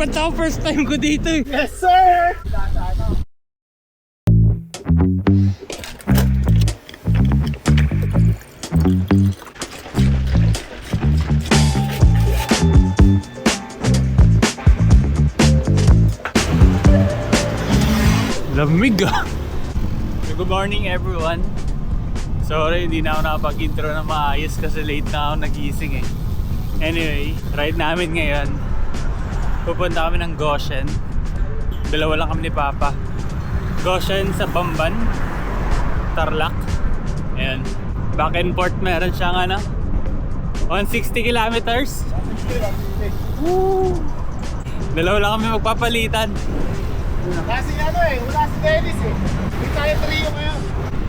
Ba't ako first time ko dito eh? Yes, sir! Lamig ah! Good morning everyone. Sorry, hindi na ako nakapag-intro na maayos kasi late na ako nagising eh. Anyway, ride namin ngayon. Pupunta kami ng Goshen. Dalawa lang kami ni Papa. Goshen sa Bamban, Tarlac. Ayan. Back and forth meron siyang ano 160 kilometers. Woo! Dalawa lang kami magpapalitan. Kasi ano eh, wala si Dennis eh. Hindi tayo trio ngayon.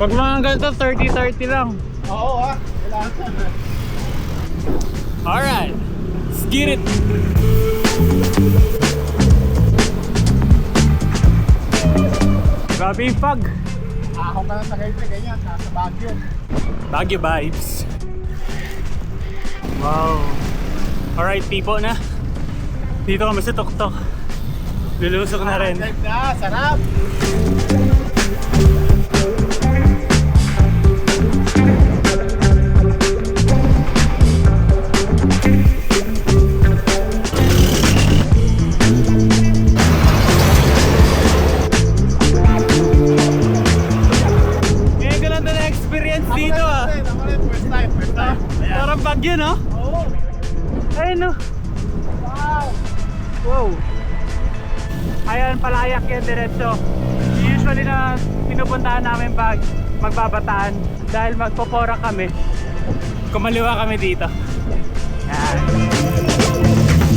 Pag mga ganito, 30-30 lang. Oo ha, wala ka. Alright, let's get it! Grabe yung fog. Ako ka lang sa kayo ganyan, nasa Baguio. Baguio vibes. Wow. Alright, tipo na. Dito kami sa tuktok. Lulusok na rin. Drive na, sarap! Ngayon ko lang ito na-experience dito ah. Ako rin, first time. Ayan. Parang Baguio no? Oo. Ayun no. Wow! Wow. Ayan, palayak yan diretso. Usually na pinupuntahan namin pag magbabataan dahil magpopora kami. Kumaliwa kami dito. Yan.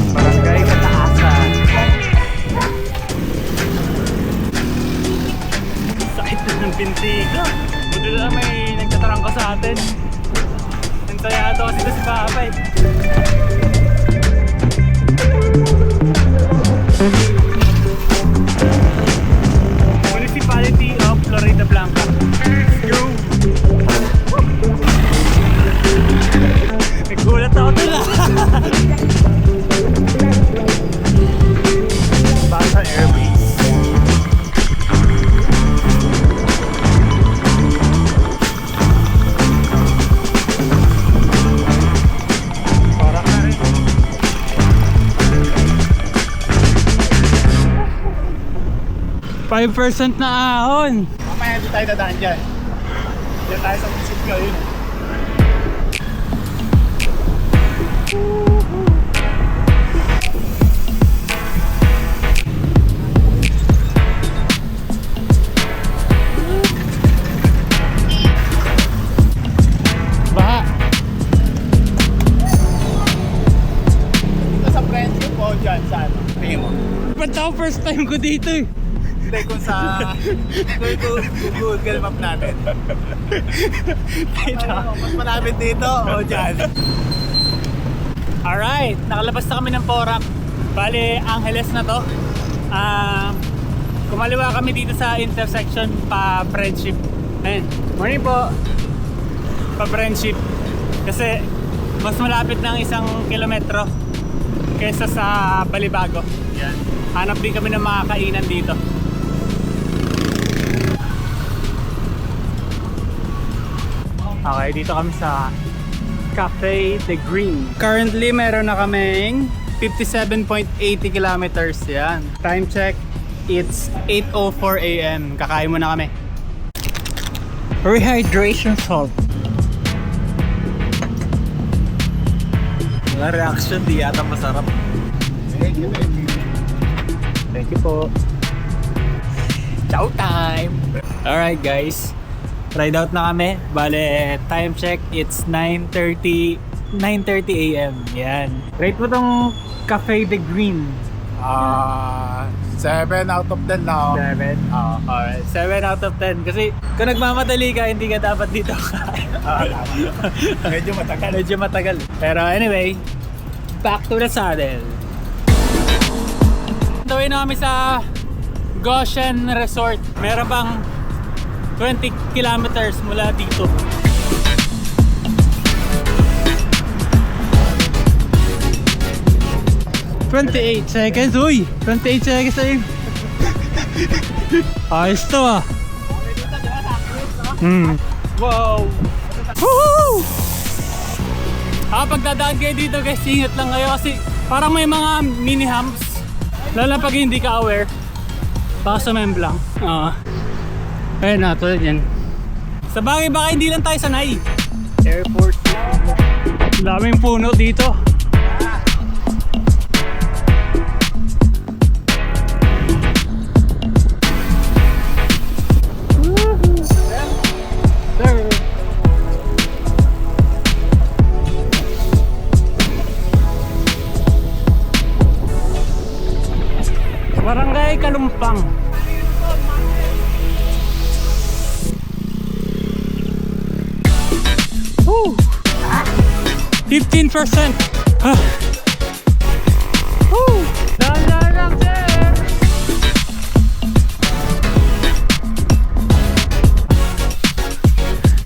Barangay Kataasan. Sakit na ng pintiga. Buti na may nagtatarangko sa atin. Nagtayado kasi ito si Papa eh. Municipality of Florida Blanca. Let's go! Nagulat ako tala. Basa Airways. Parang na rin. 5% na ahon. Mamaya hindi tayo dadaan dyan. Diyan tayo sa munisipyo yun. Baha. Ito sa friendship o dyan sa ano? Tingin mo? Ba't ako first time ko dito eh? Hindi, kung sa Google Map natin. Ano, mas malapit dito o dyan? Alright, nakalabas na kami ng Porac. Bale, Angeles na to. Kumaliwa kami dito sa intersection pa Friendship. Ayun, morning po. Pa Friendship. Kasi mas malapit ng 1 kilometro kaysa sa Balibago. Yan. Hanap din kami ng mga kainan dito. Okay, dito kami sa Cafe de Green. Currently, meron na kaming 57.80 kilometers. Yan. Time check, it's 8:04 AM. Kakain muna kami. Rehydration salt. Wala reaction, di yata masarap. Thank you. Thank you po. Chow time! Alright guys, ride out na kami. Bale, time check, it's 9:30 AM. Yan. Rate mo tong Cafe de Green. 7 out of 10 na. 7? Alright. 7 out of 10. Kasi kung nagmamadali ka, hindi ka dapat dito kain. Medyo matagal. Medyo matagal. Pero anyway, back to the saddle. Tawin na kami sa Goshen Resort. Meron bang 20 kilometers mula dito. 28 seconds, uy! 28 seconds na yun. Ayos to ah. Wow! Woohoo! Pag dadaan kayo dito guys, ingat lang kayo kasi parang may mga mini humps. Lalo pag hindi ka aware. Baka sumemblang. Ayun na, tulad yan. Sa bagay baka hindi lang tayo sanay. Airport. Ang daming puno dito. Barangay Kalumpang. Woo! 15%. Woo! Dahan-dahan lang, sir.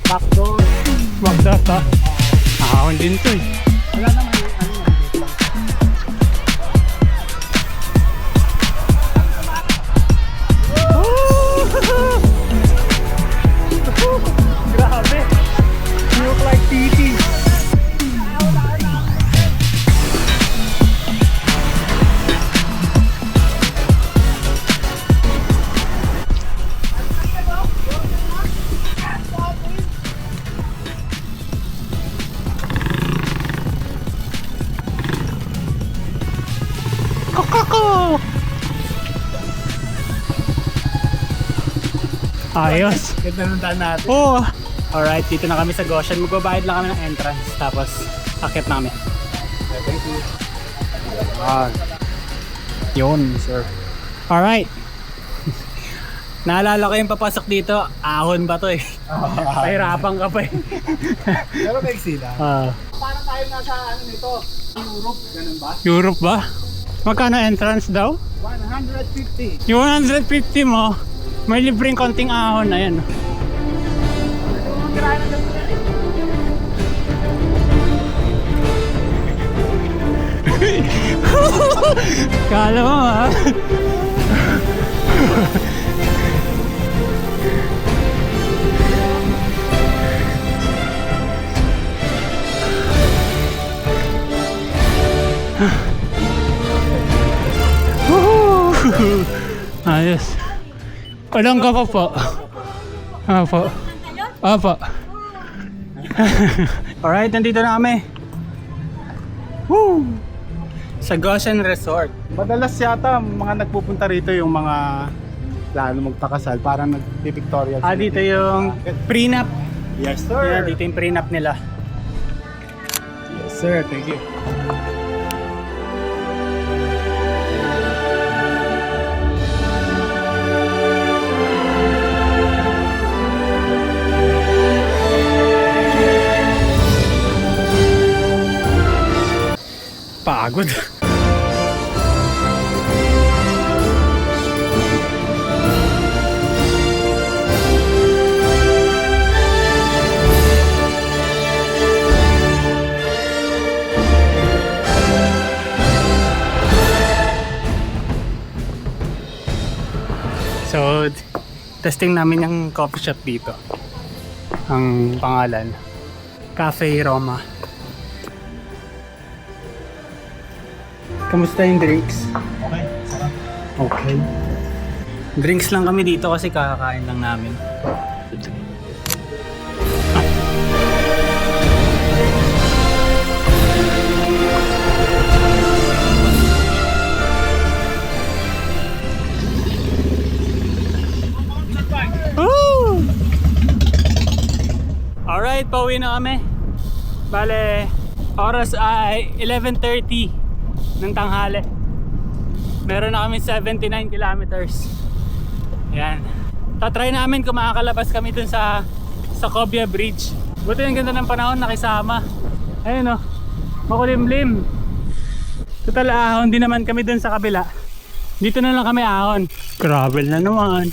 Backdoor. Backdoor ta. Nakakawin din to eh. Wala naman yung ano. Grabe. You look like TT. Kokoko. Ayos. Ganda ng daan natin. Oh. Alright, dito na kami sa Goshen. Magbabayad lang kami ng entrance. Tapos, akit na kami. Thank you. Yun, sir. Alright. Naalala ko yung papasok dito. Ahon ba to eh? Pahirapan ka pa eh. Pero may sila. Ah, Parang tayo nasa ano nito, Europe, ganun ba? Europe ba? Magkano entrance daw? 150. Yung 150 mo, may libreng konting ahon na yan. Kirahan na ganun yan eh. Kala mo ha? Ayos. Walang ka pa po. Apo. Apo. Alright, nandito na kami. Woo! Sa Goshen Resort. Madalas yata mga nagpupunta rito yung mga lalo magpakasal, parang nagpipictorial. Dito yung prenup. Yes Yeah, sir. dito yung prenup nila. Yes sir, thank you. Pagod. So, testing namin yung coffee shop dito. Ang pangalan, Cafe Roma. Kamusta yung drinks? Okay, sarap. Okay. Drinks lang kami dito kasi kakakain lang namin. Woo! Alright, pauwi na kami. Bale, oras ay 11:30 ng tanghali. Meron na kami 79 kilometers. Yan. Tatry namin kung makakalabas kami dun sa Cobia Bridge. Buti ang ganda ng panahon, nakisama. Ayun o, makulimlim. Total ahon din naman kami dun sa kabila. Dito na lang kami ahon. Gravel na naman.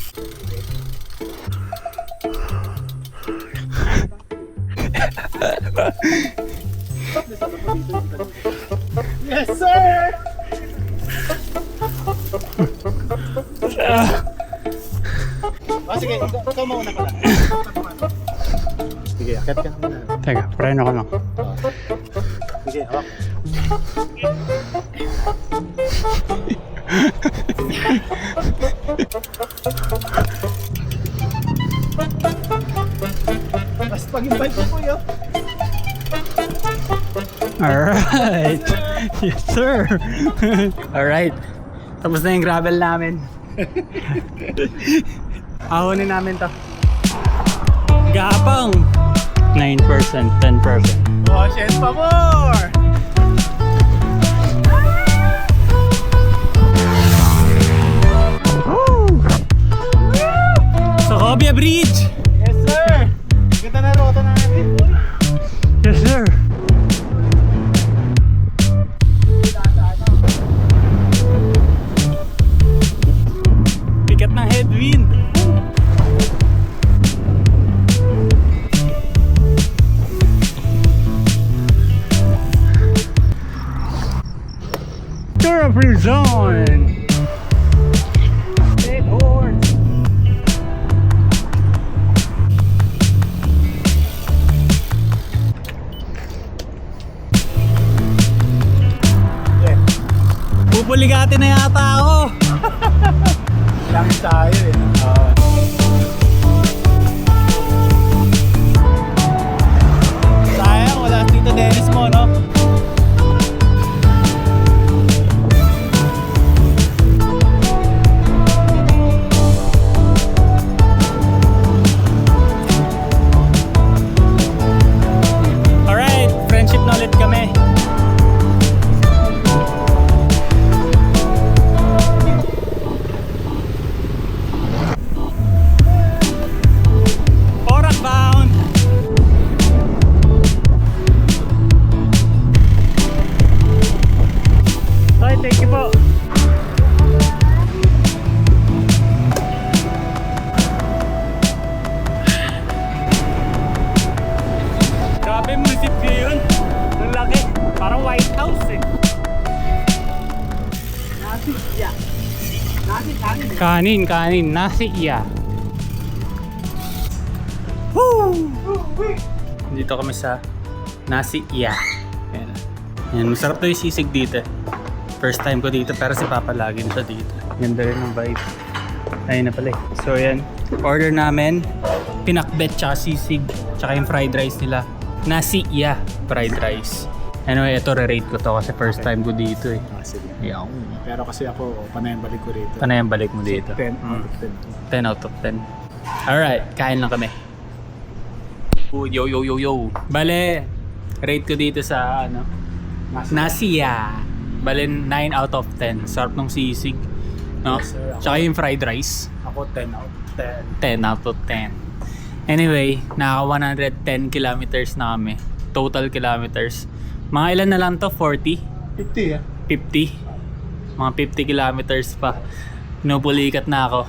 Yes sir! Sige, ikaw mauna pala. Sige, akit ka muna. Teka, preno ko lang. Sige, hawak. Mas pag-invite ko po yun. Alright. Yes, sir. Alright. Tapos na yung gravel namin. Ahonin namin to. Gapang. 9%, 10%. Wash and favor! Socobia Bridge. Yes, sir! Ganda na rota natin. Yes, sir. Bigat ng headwind. Free zone. Dead horse. Yeah. Pupuligati na yata ako. Langit tayo eh. Sayang, wala si Tito Dennis mo, no? Alright, friendship na ulit kami. Orak bound. Okay, thank you po. Grabe munisipyo yun. Ang laki. Parang White House eh. Nasi, yeah. Nasi, kanin. Kanin, kanin. Nasi iya. Woo! Dito kami sa Nasi iya. Ayan. Ayan, masarap to yung sisig dito. First time ko dito pero si Papa lagi na siya dito. Ganda rin ng vibe. Ayun na pala eh. So ayan, order namin pinakbet tsaka sisig tsaka yung fried rice nila. Nasi iya fried rice. Anyway, ito re-rate ko to kasi first time ko dito eh. Sige. Yaw. Pero kasi ako, panayang balik ko rito. Ano yung balik mo dito? 10 out of 10. 10 out of 10. Alright, kain lang kami. Yo yo yo yo. Bale, rate ko dito sa ano, Nasiya. Bale 9 out of 10. Sarap ng sisig. No? Yes, sir. Tsaka yung fried rice. Ako 10 out of 10 10. out of 10. Anyway, naka 110 kilometers na kami. Total kilometers. Mga ilan na lang to? 40? 50 ah. 50? Mga 50 kilometers pa. Pinupulikat na ako.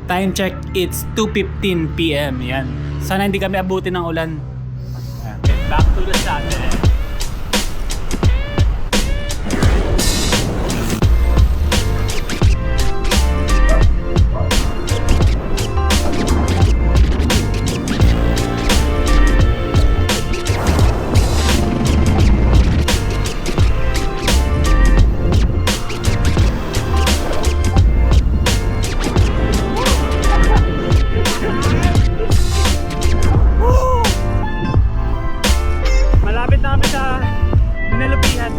Time check, it's 2:15 PM. Yan. Sana hindi kami abutin ng ulan. Ayan. Back to the saddle. Malapit na kami sa Binalupihan.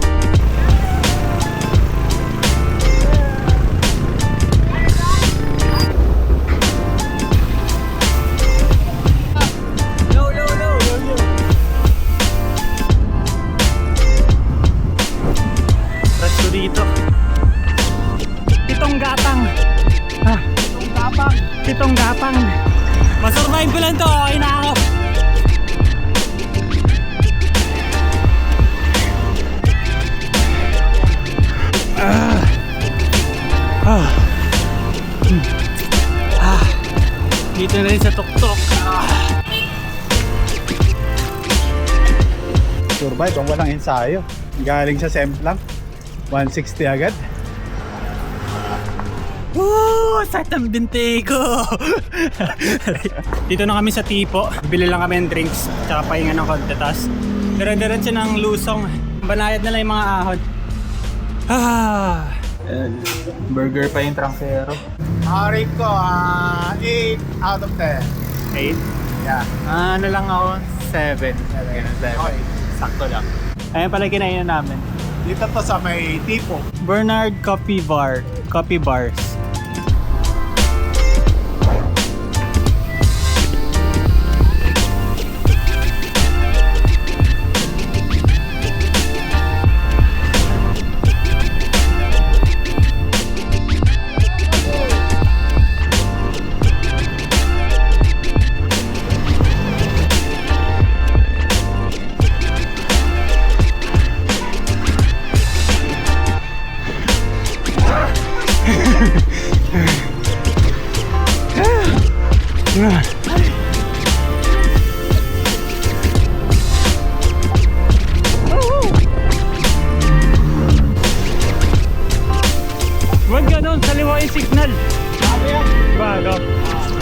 Low, low, low. Rest ko dito. Pitong gatang. Ah, Itong tapang. pitong gatang. Masurvive ko lang to. Okay na ako. Dito na rin sa tuktok. Survive ang walang ensayo. Galing sa Semplang. 160 agad. Woo! Sakit ang binti ko! Dito na kami sa Tipo. Bili lang kami ng drinks tsaka pahinga ng konti. Tapos dire-diretso ng Lusong. Banayad na lang yung mga ahon. Burger pa yung trangkero. Rate ko, 8 out of 10. 8? Yeah. Ano lang ako? 7. Ganun, 7. Okay. Sakto lang. Ayan pala kinainan namin. Dito to sa may Tipo. Bernard Coffee Bar. Coffee Bars. Huwag ganun, saliwa yung signal. Bago.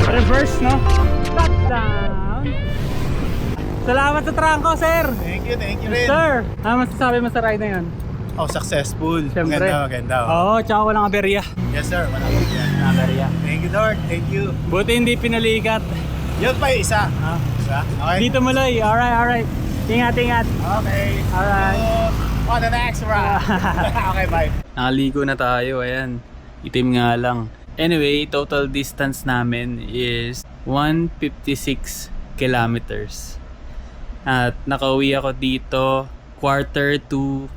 Reverse, no? Stop down. Salamat sa trangko, sir. Thank you rin. Sir, ano masasabi mo sa ride na yun? Oh, successful. Siyempre. Maganda. Oo, tsaka walang aberya. Yes sir, maraming yan. Aberya. Thank you Lord, thank you. Buti hindi pinalikat. Yun pa yung isa. Ah. Isa? Okay. Dito Maloy. Alright. Ingat. Okay. Alright. So, on the next round. Okay, bye. Nakaligo na tayo, ayan. Itim nga lang. Anyway, total distance namin is 156 kilometers. At nakauwi ako dito 4:45.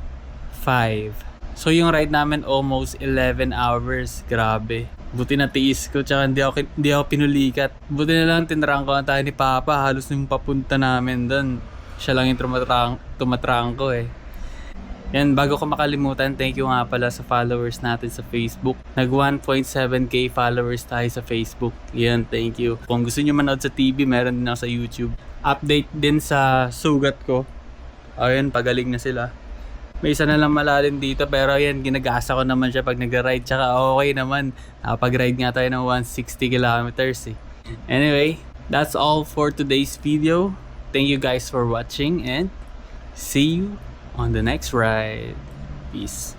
So yung ride namin almost 11 hours. Grabe. Buti na tiis ko tsaka hindi ako pinulikat. Buti na lang tinrangko ang tayo ni Papa. Halos nung papunta namin doon. Siya lang yung tumatrangko eh. Yan, bago ko makalimutan, thank you nga pala sa followers natin sa Facebook. Nag 1.7k followers tayo sa Facebook. Yan, thank you. Kung gusto nyo manood sa TV, meron din ako sa YouTube. Update din sa sugat ko. Ayun, pagaling na sila. May isa na lang malalim dito, pero yan, ginagasa ko naman siya pag nag-ride. Tsaka okay naman, nakapag-ride nga tayo ng 160 kilometers eh. Anyway, that's all for today's video. Thank you guys for watching and see you on the next ride. Peace.